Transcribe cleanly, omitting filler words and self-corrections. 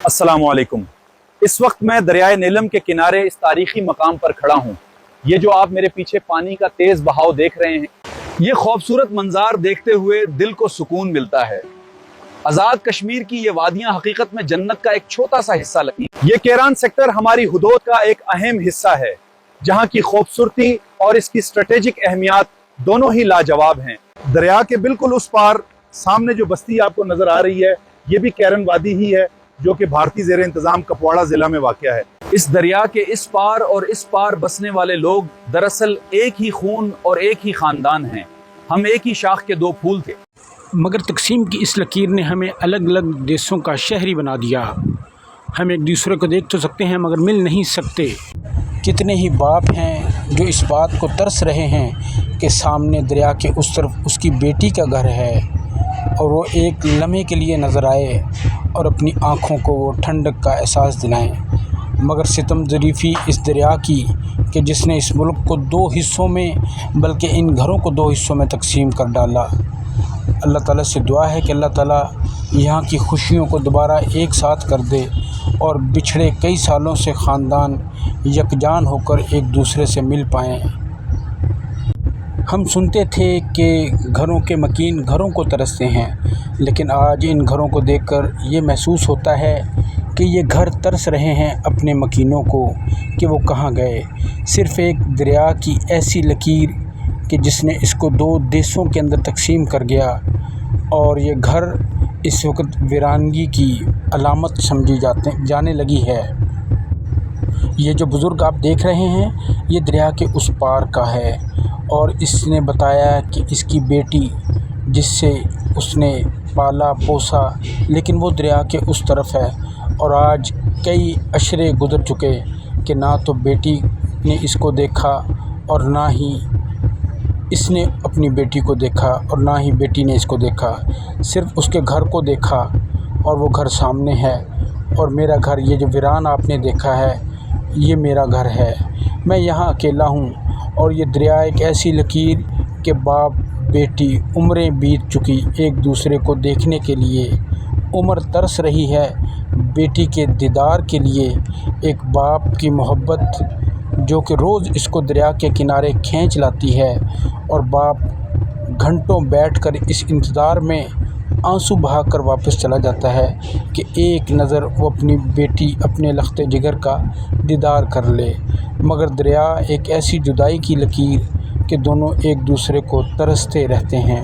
अस्सलाम वालेकुम। इस वक्त मैं दरियाए नीलम के किनारे इस तारीखी मकाम पर खड़ा हूँ। ये जो आप मेरे पीछे पानी का तेज बहाव देख रहे हैं, ये खूबसूरत मंजार देखते हुए दिल को सुकून मिलता है। आज़ाद कश्मीर की ये वादियाँ हकीकत में जन्नत का एक छोटा सा हिस्सा लगती हैं। ये केरान सेक्टर हमारी हुदूद का एक अहम हिस्सा है, जहाँ की खूबसूरती और इसकी स्ट्रेटेजिक अहमियत दोनों ही लाजवाब हैं। दरिया के बिल्कुल उस पार सामने जो बस्ती आपको नजर आ रही है, ये भी केरन वादी ही है, जो कि भारतीय ज़ेर इंतज़ाम कपवाड़ा ज़िला में वाक़या है। इस दरिया के इस पार और इस पार बसने वाले लोग दरअसल एक ही खून और एक ही ख़ानदान हैं। हम एक ही शाख के दो फूल थे, मगर तकसीम की इस लकीर ने हमें अलग अलग देशों का शहरी बना दिया। हम एक दूसरे को देख तो सकते हैं मगर मिल नहीं सकते। कितने ही बाप हैं जो इस बात को तरस रहे हैं कि सामने दरिया के उस तरफ उसकी बेटी का घर है और वो एक लम्हे के लिए नज़र आए और अपनी आँखों को वो ठंडक का एहसास दिलाएं। मगर सितम ज़रीफ़ी इस दरिया की कि जिसने इस मुल्क को दो हिस्सों में, बल्कि इन घरों को दो हिस्सों में तकसीम कर डाला। अल्लाह ताला से दुआ है कि अल्लाह ताला यहाँ की खुशियों को दोबारा एक साथ कर दे और बिछड़े कई सालों से ख़ानदान यकजान होकर एक दूसरे से मिल पाएँ। हम सुनते थे कि घरों के मकीन घरों को तरसते हैं, लेकिन आज इन घरों को देखकर ये महसूस होता है कि ये घर तरस रहे हैं अपने मकीनों को कि वो कहाँ गए। सिर्फ़ एक दरिया की ऐसी लकीर कि जिसने इसको दो देशों के अंदर तकसीम कर गया और ये घर इस वक्त वीरानगी की अलामत समझी जाने लगी है। ये जो बुज़ुर्ग आप देख रहे हैं, ये दरिया के उस पार का है और इसने बताया कि इसकी बेटी जिससे उसने पाला पोसा, लेकिन वो दरिया के उस तरफ है और आज कई अशरे गुज़र चुके कि ना तो बेटी ने इसको देखा और ना ही इसने अपनी बेटी को देखा और ना ही बेटी ने इसको देखा। सिर्फ़ उसके घर को देखा और वो घर सामने है और मेरा घर, ये जो वीरान आपने देखा है, ये मेरा घर है। मैं यहाँ अकेला हूँ और ये दरिया एक ऐसी लकीर कि बाप बेटी उम्रें बीत चुकी एक दूसरे को देखने के लिए, उम्र तरस रही है बेटी के दीदार के लिए। एक बाप की मोहब्बत जो कि रोज़ इसको दरिया के किनारे खींच लाती है और बाप घंटों बैठकर इस इंतज़ार में आंसू बहाकर वापस चला जाता है कि एक नज़र वो अपनी बेटी, अपने लख्ते जिगर का दीदार कर ले। मगर दरिया एक ऐसी जुदाई की लकीर कि दोनों एक दूसरे को तरसते रहते हैं।